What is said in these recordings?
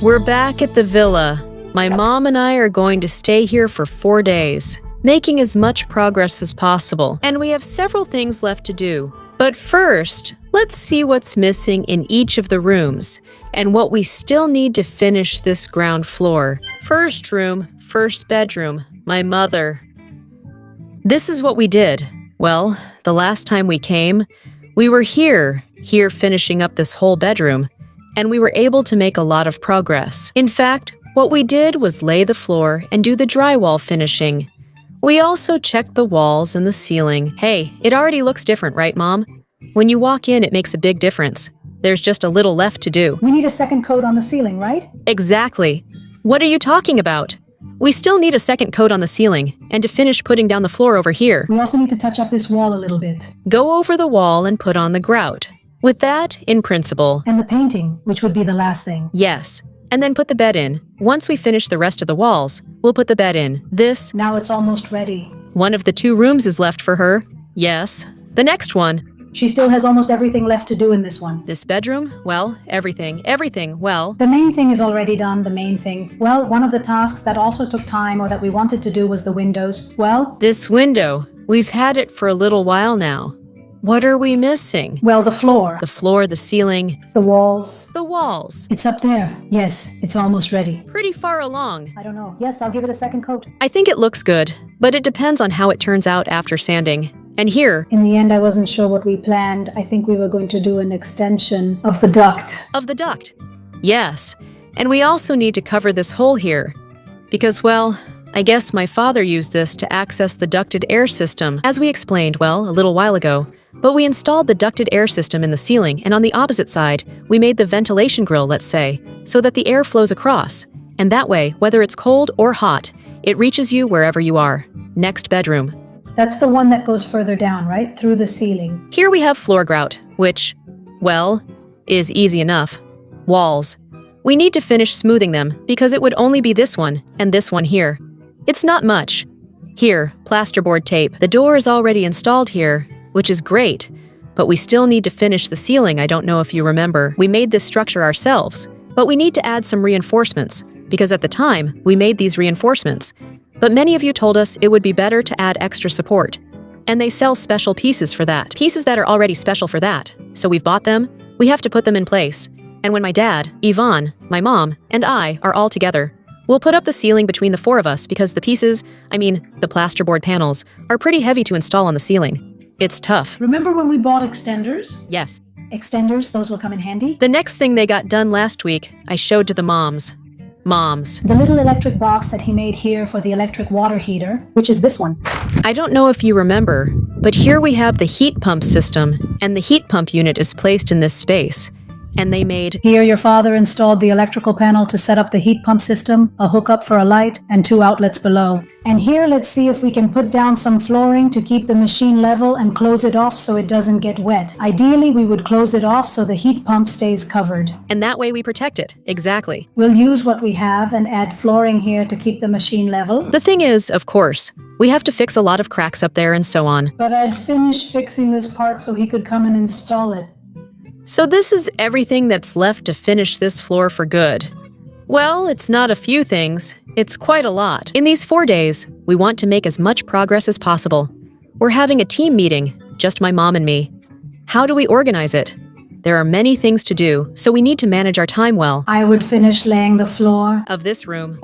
We're back at the villa. My mom and I are going to stay here for 4 days, making as much progress as possible. And we have several things left to do. But first, let's see what's missing in each of the rooms and what we still need to finish this ground floor. First room, first bedroom, my mother. This is what we did. Well, the last time we came, we were here finishing up this whole bedroom, and we were able to make a lot of progress. In fact, what we did was lay the floor and do the drywall finishing. We also checked the walls and the ceiling. Hey, it already looks different, right, Mom? When you walk in, it makes a big difference. There's just a little left to do. We need a second coat on the ceiling, right? Exactly. What are you talking about? We still need a second coat on the ceiling, and to finish putting down the floor over here. We also need to touch up this wall a little bit. Go over the wall and put on the grout. With that, in principle. And the painting, which would be the last thing. Yes. And then put the bed in. Once we finish the rest of the walls, we'll put the bed in. This. Now it's almost ready. One of the 2 rooms is left for her. Yes. The next one. She still has almost everything left to do in this one. This bedroom? Well, everything, well. The main thing is already done, the main thing. Well, one of the tasks that also took time or that we wanted to do was the windows. Well, this window. We've had it for a little while now. What are we missing? Well, the floor. The floor, the ceiling. The walls. The walls. It's up there. Yes, it's almost ready. Pretty far along. I don't know. Yes, I'll give it a second coat. I think it looks good, but it depends on how it turns out after sanding. And here... In the end, I wasn't sure what we planned. I think we were going to do an extension of the duct. Of the duct. Yes. And we also need to cover this hole here. Because, well, I guess my father used this to access the ducted air system, as we explained, well, a little while ago. But we installed the ducted air system in the ceiling, and on the opposite side, we made the ventilation grill, let's say, so that the air flows across. And that way, whether it's cold or hot, it reaches you wherever you are. Next bedroom. That's the one that goes further down, right? Through the ceiling. Here we have floor grout, which, well, is easy enough. Walls. We need to finish smoothing them, because it would only be this one and this one here. It's not much. Here, plasterboard tape. The door is already installed here, which is great, but we still need to finish the ceiling. I don't know if you remember. We made this structure ourselves, but we need to add some reinforcements, because at the time, we made these reinforcements. But many of you told us it would be better to add extra support. And they sell special pieces for that. Pieces that are already special for that. So we've bought them, we have to put them in place. And when my dad, Yvonne, my mom, and I are all together, we'll put up the ceiling between the 4 of us because the pieces, the plasterboard panels, are pretty heavy to install on the ceiling. It's tough. Remember when we bought extenders? Yes. Extenders, those will come in handy? The next thing they got done last week, I showed to the moms. The little electric box that he made here for the electric water heater, which is this one. I don't know if you remember, but here we have the heat pump system, and the heat pump unit is placed in this space. And they made... Here your father installed the electrical panel to set up the heat pump system, a hookup for a light, and 2 outlets below. And here let's see if we can put down some flooring to keep the machine level and close it off so it doesn't get wet. Ideally, we would close it off so the heat pump stays covered. And that way we protect it. Exactly. We'll use what we have and add flooring here to keep the machine level. The thing is, of course, we have to fix a lot of cracks up there and so on. But I finished fixing this part so he could come and install it. So this is everything that's left to finish this floor for good. Well, it's not a few things, it's quite a lot. In these 4 days, we want to make as much progress as possible. We're having a team meeting, just my mom and me. How do we organize it? There are many things to do, so we need to manage our time well. I would finish laying the floor of this room.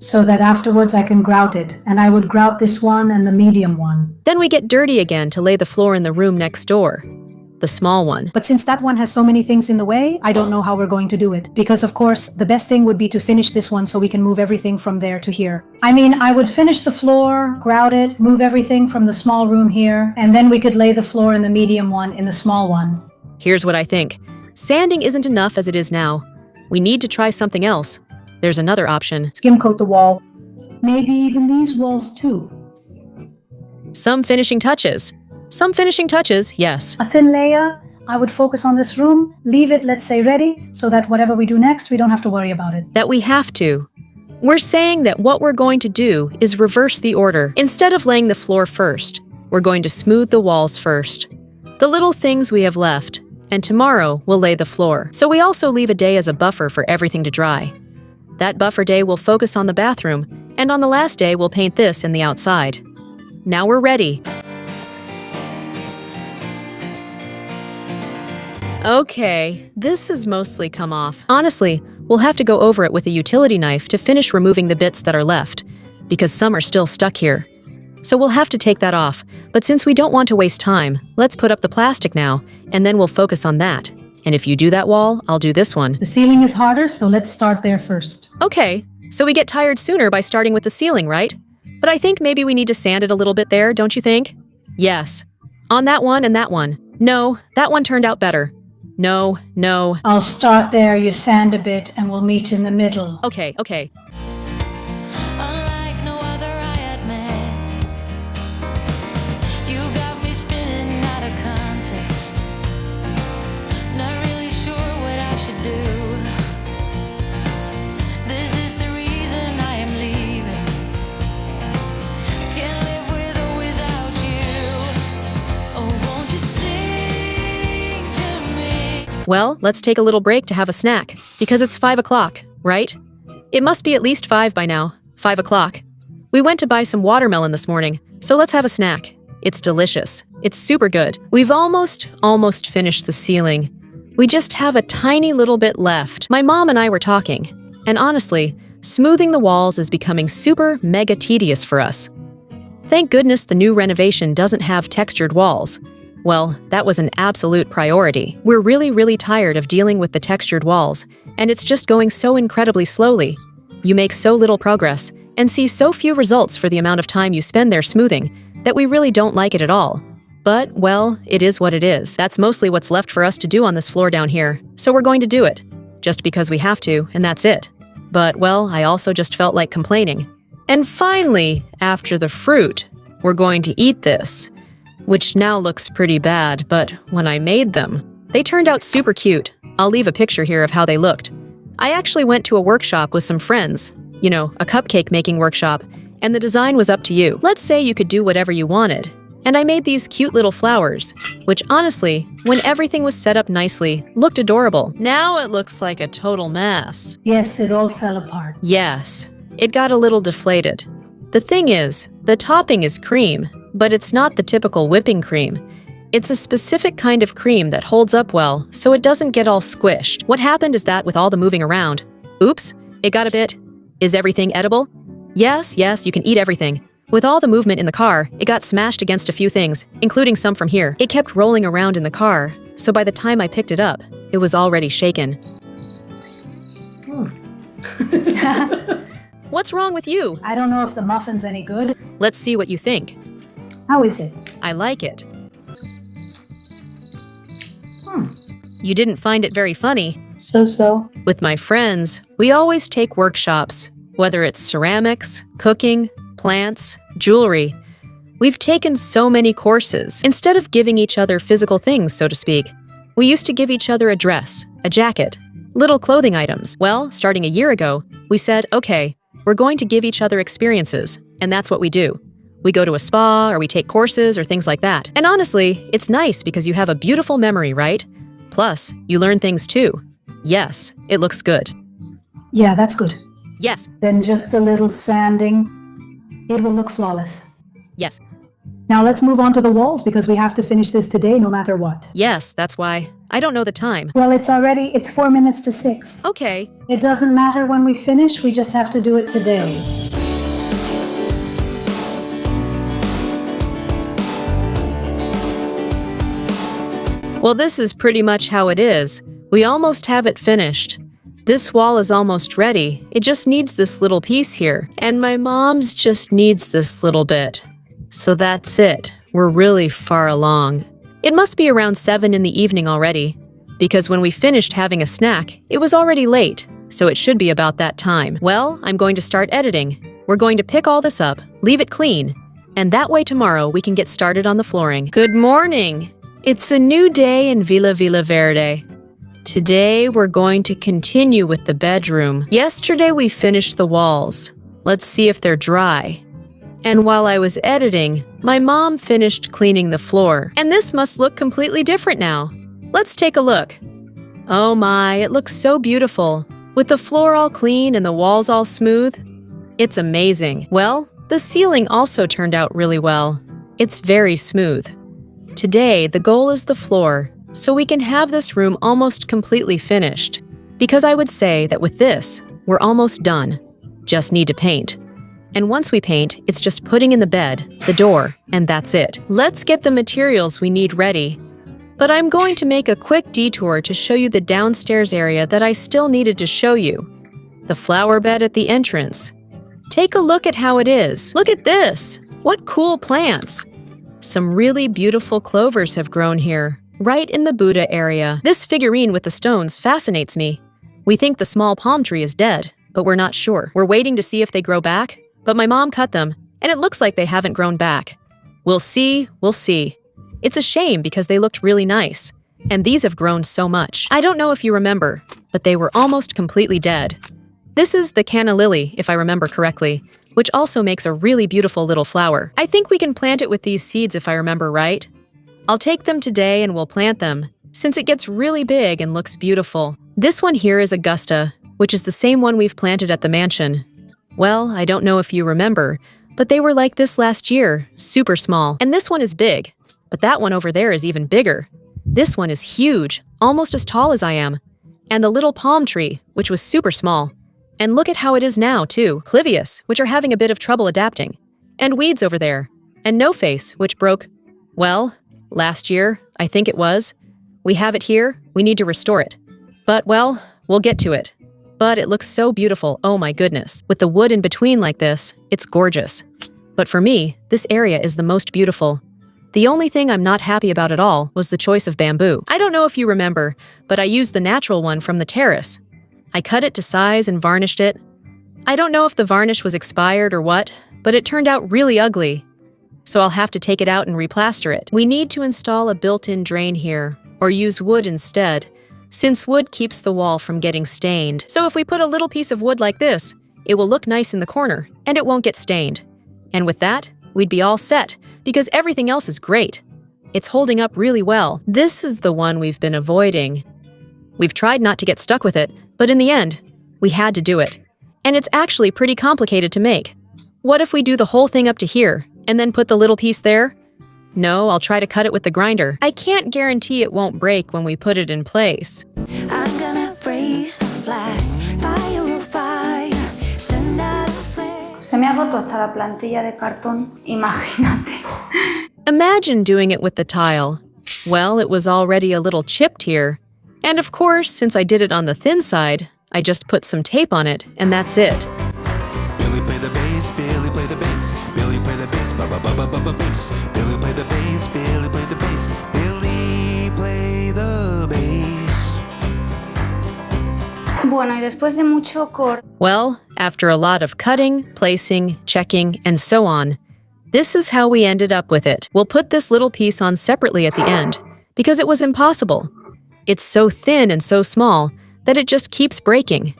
So that afterwards I can grout it, and I would grout this one and the medium one. Then we get dirty again to lay the floor in the room next door. The small one. But since that one has so many things in the way, I don't know how we're going to do it. Because of course, the best thing would be to finish this one so we can move everything from there to here. I would finish the floor, grout it, move everything from the small room here, and then we could lay the floor in the medium one in the small one. Here's what I think. Sanding isn't enough as it is now. We need to try something else. There's another option. Skim coat the wall. Maybe even these walls too. Some finishing touches. Yes. A thin layer. I would focus on this room, leave it, let's say, ready, so that whatever we do next, we don't have to worry about it. That we have to. We're saying that what we're going to do is reverse the order. Instead of laying the floor first, we're going to smooth the walls first. The little things we have left, and tomorrow we'll lay the floor. So we also leave a day as a buffer for everything to dry. That buffer day will focus on the bathroom, and on the last day we'll paint this in the outside. Now we're ready. Okay, this has mostly come off. Honestly, we'll have to go over it with a utility knife to finish removing the bits that are left, because some are still stuck here. So we'll have to take that off, but since we don't want to waste time, let's put up the plastic now, and then we'll focus on that. And if you do that wall, I'll do this one. The ceiling is harder, so let's start there first. Okay, so we get tired sooner by starting with the ceiling, right? But I think maybe we need to sand it a little bit there, don't you think? Yes. On that one and that one. No, that one turned out better. No. I'll start there, you sand a bit, and we'll meet in the middle. Okay. Unlike no other I admit, you got me spinning out of context. Not really sure what I should do. This is the reason I am leaving. Can't live with or without you. Oh, won't you sing to me? Well, let's take a little break to have a snack, because it's 5 o'clock, right? It must be at least 5 by now. 5 o'clock. We went to buy some watermelon this morning, so let's have a snack. It's delicious. It's super good. We've almost finished the ceiling. We just have a tiny little bit left. My mom and I were talking, and honestly, smoothing the walls is becoming super mega tedious for us. Thank goodness the new renovation doesn't have textured walls. Well, that was an absolute priority. We're really tired of dealing with the textured walls, and it's just going so incredibly slowly. You make so little progress and see so few results for the amount of time you spend there smoothing that we really don't like it at all. But, well, it is what it is. That's mostly what's left for us to do on this floor down here, so we're going to do it. Just because we have to, and that's it. But, well, I also just felt like complaining. And finally, after the fruit, we're going to eat this. Which now looks pretty bad, but when I made them, they turned out super cute. I'll leave a picture here of how they looked. I actually went to a workshop with some friends, a cupcake making workshop, and the design was up to you. Let's say you could do whatever you wanted. And I made these cute little flowers, which honestly, when everything was set up nicely, looked adorable. Now it looks like a total mess. Yes, it all fell apart. Yes, it got a little deflated. The thing is, the topping is cream, but it's not the typical whipping cream. It's a specific kind of cream that holds up well, so it doesn't get all squished. What happened is that with all the moving around, oops, it got a bit. Is everything edible? Yes, you can eat everything. With all the movement in the car, it got smashed against a few things, including some from here. It kept rolling around in the car, so by the time I picked it up, it was already shaken. What's wrong with you? I don't know if the muffin's any good. Let's see what you think. How is it? I like it. You didn't find it very funny. So. With my friends, we always take workshops, whether it's ceramics, cooking, plants, jewelry. We've taken so many courses. Instead of giving each other physical things, so to speak, we used to give each other a dress, a jacket, little clothing items. Well, starting a year ago, we said, okay, we're going to give each other experiences, and that's what we do. We go to a spa, or we take courses, or things like that. And honestly, it's nice because you have a beautiful memory, right? Plus, you learn things too. Yes, it looks good. Yeah, that's good. Yes. Then just a little sanding. It will look flawless. Yes. Now let's move on to the walls because we have to finish this today no matter what. Yes, that's why. I don't know the time. Well, it's 4 minutes to 6. Okay. It doesn't matter when we finish, we just have to do it today. Well, this is pretty much how it is. We almost have it finished. This wall is almost ready. It just needs this little piece here. And my mom's just needs this little bit. So that's it. We're really far along. It must be around 7 in the evening already. Because when we finished having a snack, it was already late. So it should be about that time. Well, I'm going to start editing. We're going to pick all this up, leave it clean. And that way tomorrow we can get started on the flooring. Good morning! It's a new day in Villa Verde. Today, we're going to continue with the bedroom. Yesterday, we finished the walls. Let's see if they're dry. And while I was editing, my mom finished cleaning the floor. And this must look completely different now. Let's take a look. Oh my, it looks so beautiful. With the floor all clean and the walls all smooth. It's amazing. Well, the ceiling also turned out really well. It's very smooth. Today, the goal is the floor, so we can have this room almost completely finished. Because I would say that with this, we're almost done. Just need to paint. And once we paint, it's just putting in the bed, the door, and that's it. Let's get the materials we need ready. But I'm going to make a quick detour to show you the downstairs area that I still needed to show you. The flower bed at the entrance. Take a look at how it is. Look at this! What cool plants! Some really beautiful clovers have grown here, right in the Buddha area. This figurine with the stones fascinates me. We think the small palm tree is dead, but we're not sure. We're waiting to see if they grow back, but my mom cut them, and it looks like they haven't grown back. We'll see, we'll see. It's a shame because they looked really nice, and these have grown so much. I don't know if you remember, but they were almost completely dead. This is the canna lily, if I remember correctly, which also makes a really beautiful little flower. I think we can plant it with these seeds if I remember right. I'll take them today and we'll plant them, since it gets really big and looks beautiful. This one here is Augusta, which is the same one we've planted at the mansion. Well, I don't know if you remember, but they were like this last year, super small. And this one is big, but that one over there is even bigger. This one is huge, almost as tall as I am. And the little palm tree, which was super small. And look at how it is now, too. Clivius, which are having a bit of trouble adapting. And weeds over there. And No Face, which broke, well, last year, I think it was. We have it here, we need to restore it. But, well, we'll get to it. But it looks so beautiful, oh my goodness. With the wood in between like this, it's gorgeous. But for me, this area is the most beautiful. The only thing I'm not happy about at all was the choice of bamboo. I don't know if you remember, but I used the natural one from the terrace. I cut it to size and varnished it. I don't know if the varnish was expired or what, but it turned out really ugly. So I'll have to take it out and replaster it. We need to install a built-in drain here, or use wood instead, since wood keeps the wall from getting stained. So if we put a little piece of wood like this, it will look nice in the corner, and it won't get stained. And with that, we'd be all set, because everything else is great. It's holding up really well. This is the one we've been avoiding. We've tried not to get stuck with it, but in the end, we had to do it. And it's actually pretty complicated to make. What if we do the whole thing up to here, and then put the little piece there? No, I'll try to cut it with the grinder. I can't guarantee it won't break when we put it in place. I'm gonna raise the flag, fire will fire, send out a flare. Se me ha roto hasta la plantilla de cartón, imagínate. Imagine doing it with the tile. Well, it was already a little chipped here. And of course, since I did it on the thin side, I just put some tape on it, and that's it. Billy play the bass, Billy play the bass, Billy play the bass, ba ba ba ba ba ba bass. Billy play the bass, Billy play the bass, Billy play the bass. Bueno, y después de mucho Well, after a lot of cutting, placing, checking, and so on, this is how we ended up with it. We'll put this little piece on separately at the end, because it was impossible. It's so thin and so small that it just keeps breaking.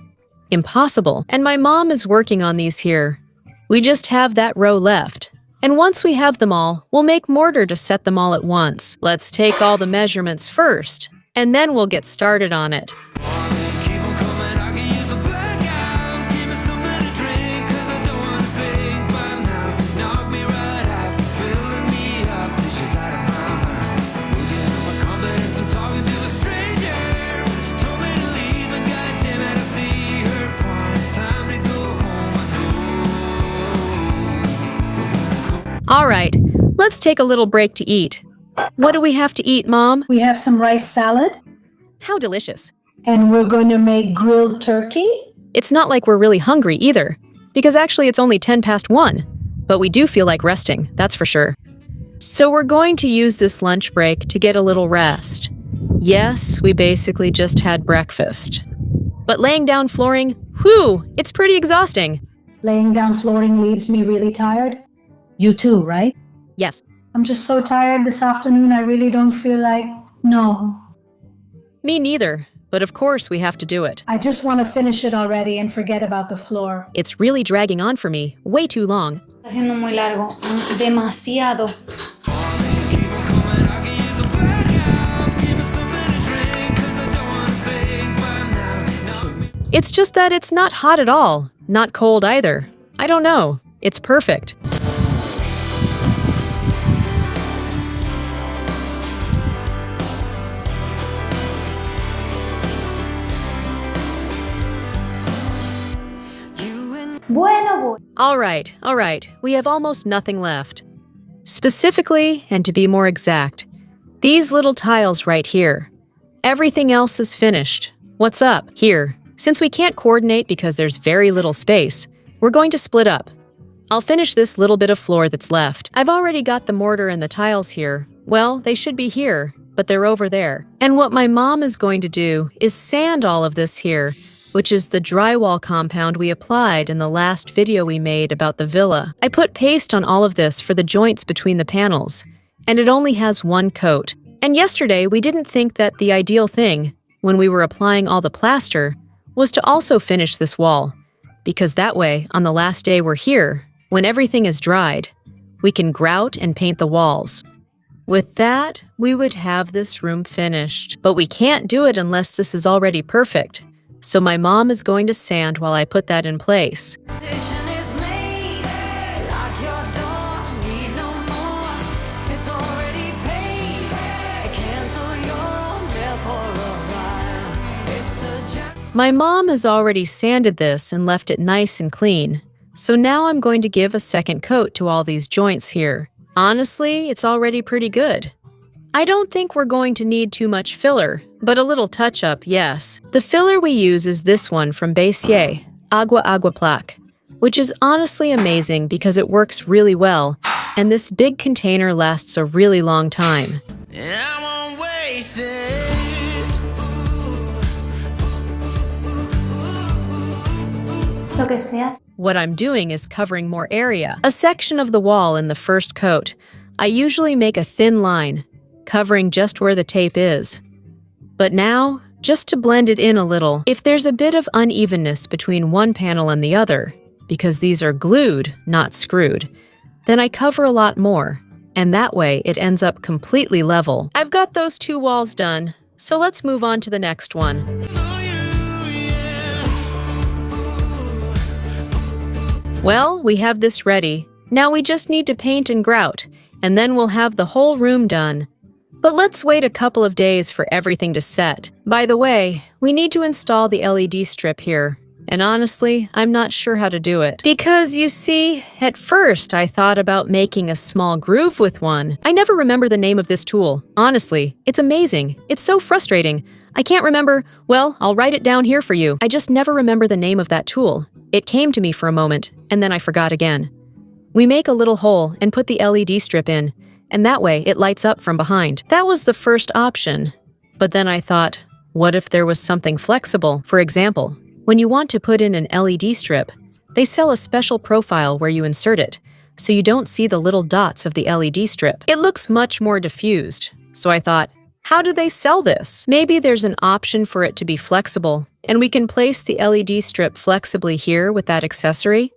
Impossible. And my mom is working on these here. We just have that row left. And once we have them all, we'll make mortar to set them all at once. Let's take all the measurements first, and then we'll get started on it. Keep 'em coming, I can use a blackout. Give me something to drink, 'cause I don't wanna think by now. Knock me right out, filling me up, it's just out of my mind. Looking at my confidence, I'm talking to a stranger. She told me to leave, and goddammit, I see her point. It's time to go home, I know. All right, let's take a little break to eat. What do we have to eat, Mom? We have some rice salad, How delicious. and we're going to make grilled turkey. It's not like we're really hungry either, because actually it's only 10 past 1. But we do feel like resting, that's for sure. So we're going to use this lunch break to get a little rest. Yes, we basically just had breakfast. But laying down flooring, whew, it's pretty exhausting. Laying down flooring leaves me really tired. You too, right? Yes. I'm just so tired this afternoon, I really don't feel like... No. Me neither, but of course we have to do it. I just want to finish it already and forget about the floor. It's really dragging on for me, way too long. Está haciendo muy largo, demasiado. Keep 'em coming, I can use a blackout. Give me something to drink. It's just that it's not hot at all, not cold either. I don't know. It's perfect. Bueno. All right. We have almost nothing left. Specifically, and to be more exact, these little tiles right here. Everything else is finished. What's up? Here, since we can't coordinate because there's very little space, we're going to split up. I'll finish this little bit of floor that's left. I've already got the mortar and the tiles here. Well, they should be here, but they're over there. And what my mom is going to do is sand all of this here, which is the drywall compound we applied in the last video we made about the villa. I put paste on all of this for the joints between the panels, and it only has one coat. And yesterday, we didn't think that the ideal thing, when we were applying all the plaster, was to also finish this wall, because that way, on the last day we're here, when everything is dried, we can grout and paint the walls. With that, we would have this room finished. But we can't do it unless this is already perfect. So my mom is going to sand while I put that in place. Condition is made. Lock your door. Need no more. It's already paid. Cancel your bill for a while. It's a job. My mom has already sanded this and left it nice and clean. So now I'm going to give a second coat to all these joints here. Honestly, it's already pretty good. I don't think we're going to need too much filler, but a little touch-up, yes. The filler we use is this one from Bézier, Agua Plaque, which is honestly amazing because it works really well, and this big container lasts a really long time. And I'm on Oasis. Lo que estoy haciendo. What I'm doing is covering more area, a section of the wall in the first coat. I usually make a thin line, covering just where the tape is. But now, just to blend it in a little, if there's a bit of unevenness between one panel and the other, because these are glued, not screwed, then I cover a lot more, and that way it ends up completely level. I've got those two walls done, so let's move on to the next one. Well, we have this ready. Now we just need to paint and grout, and then we'll have the whole room done. But let's wait a couple of days for everything to set. By the way, we need to install the LED strip here. And honestly, I'm not sure how to do it. Because you see, at first I thought about making a small groove with one. I never remember the name of this tool. Honestly, it's amazing. It's so frustrating. I can't remember. Well, I'll write it down here for you. I just never remember the name of that tool. It came to me for a moment, and then I forgot again. We make a little hole and put the LED strip in, and that way it lights up from behind. That was the first option. But then I thought, what if there was something flexible? For example, when you want to put in an LED strip, they sell a special profile where you insert it, so you don't see the little dots of the LED strip. It looks much more diffused. So I thought, how do they sell this? Maybe there's an option for it to be flexible, and we can place the LED strip flexibly here with that accessory.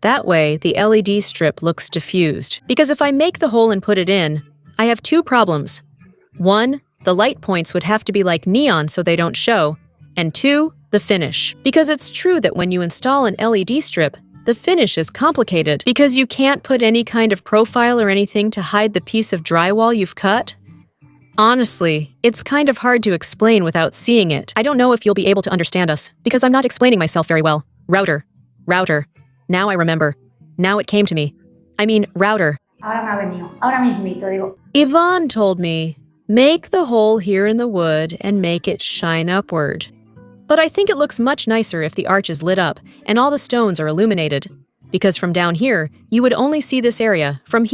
That way, the LED strip looks diffused. Because if I make the hole and put it in, I have two problems. One, the light points would have to be like neon so they don't show. And two, the finish. Because it's true that when you install an LED strip, the finish is complicated. Because you can't put any kind of profile or anything to hide the piece of drywall you've cut. Honestly, it's kind of hard to explain without seeing it. I don't know if you'll be able to understand us, because I'm not explaining myself very well. Router. Now I remember. Now it came to me. I mean, router. Ahora me ha venido. Ahora mismito, digo. Yvonne told me, make the hole here in the wood and make it shine upward. But I think it looks much nicer if the arch is lit up and all the stones are illuminated. Because from down here, you would only see this area. From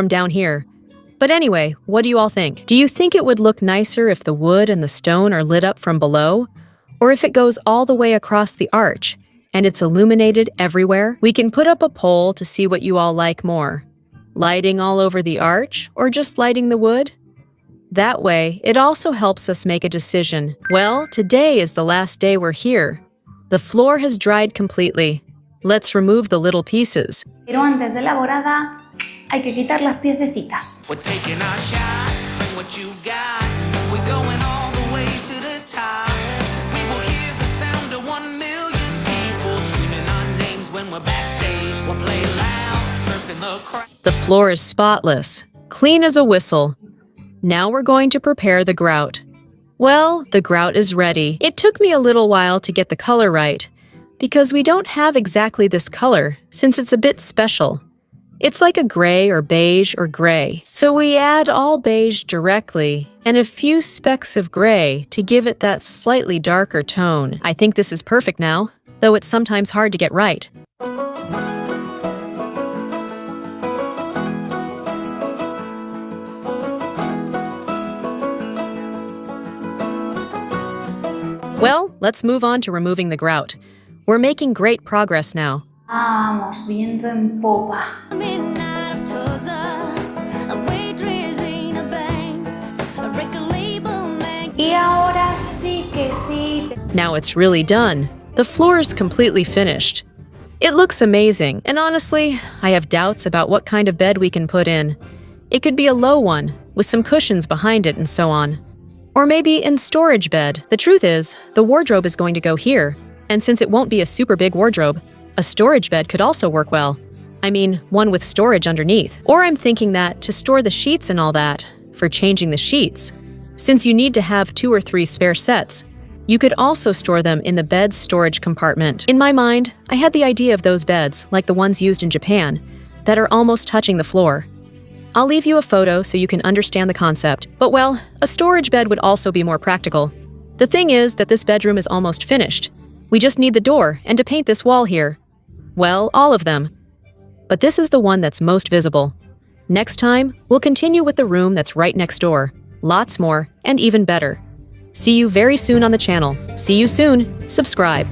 down here. But anyway, what do you all think? Do you think it would look nicer if the wood and the stone are lit up from below? Or if it goes all the way across the arch and it's illuminated everywhere? We can put up a poll to see what you all like more. Lighting all over the arch or just lighting the wood? That way, it also helps us make a decision. Well, today is the last day we're here. The floor has dried completely. Let's remove the little pieces. Pero antes de la borada, hay que quitar las piececitas. We're taking our shot, bring what you got. We're going all the way to the top. We will hear the sound of one The floor is spotless, clean as a whistle. Now we're going to prepare the grout. Well, the grout is ready. It took me a little while to get the color right, because we don't have exactly this color, since it's a bit special. It's like a gray or beige or gray, so we add all beige directly and a few specks of gray to give it that slightly darker tone. I think this is perfect now, though it's sometimes hard to get right. Well, let's move on to removing the grout. We're making great progress now. Vamos, viento en popa. Midnight of Tulsa, a waitress in a bank, a record label man. Y ahora sí que sí. Now it's really done. The floor is completely finished. It looks amazing, and honestly, I have doubts about what kind of bed we can put in. It could be a low one, with some cushions behind it and so on. Or maybe in storage bed. The truth is, the wardrobe is going to go here, and since it won't be a super big wardrobe, a storage bed could also work well. I mean, one with storage underneath. Or I'm thinking that to store the sheets and all that, for changing the sheets. Since you need to have 2 or 3 spare sets, you could also store them in the bed's storage compartment. In my mind, I had the idea of those beds, like the ones used in Japan, that are almost touching the floor. I'll leave you a photo so you can understand the concept. But well, a storage bed would also be more practical. The thing is that this bedroom is almost finished. We just need the door and to paint this wall here. Well, all of them. But this is the one that's most visible. Next time, we'll continue with the room that's right next door. Lots more, and even better. See you very soon on the channel. See you soon. Subscribe.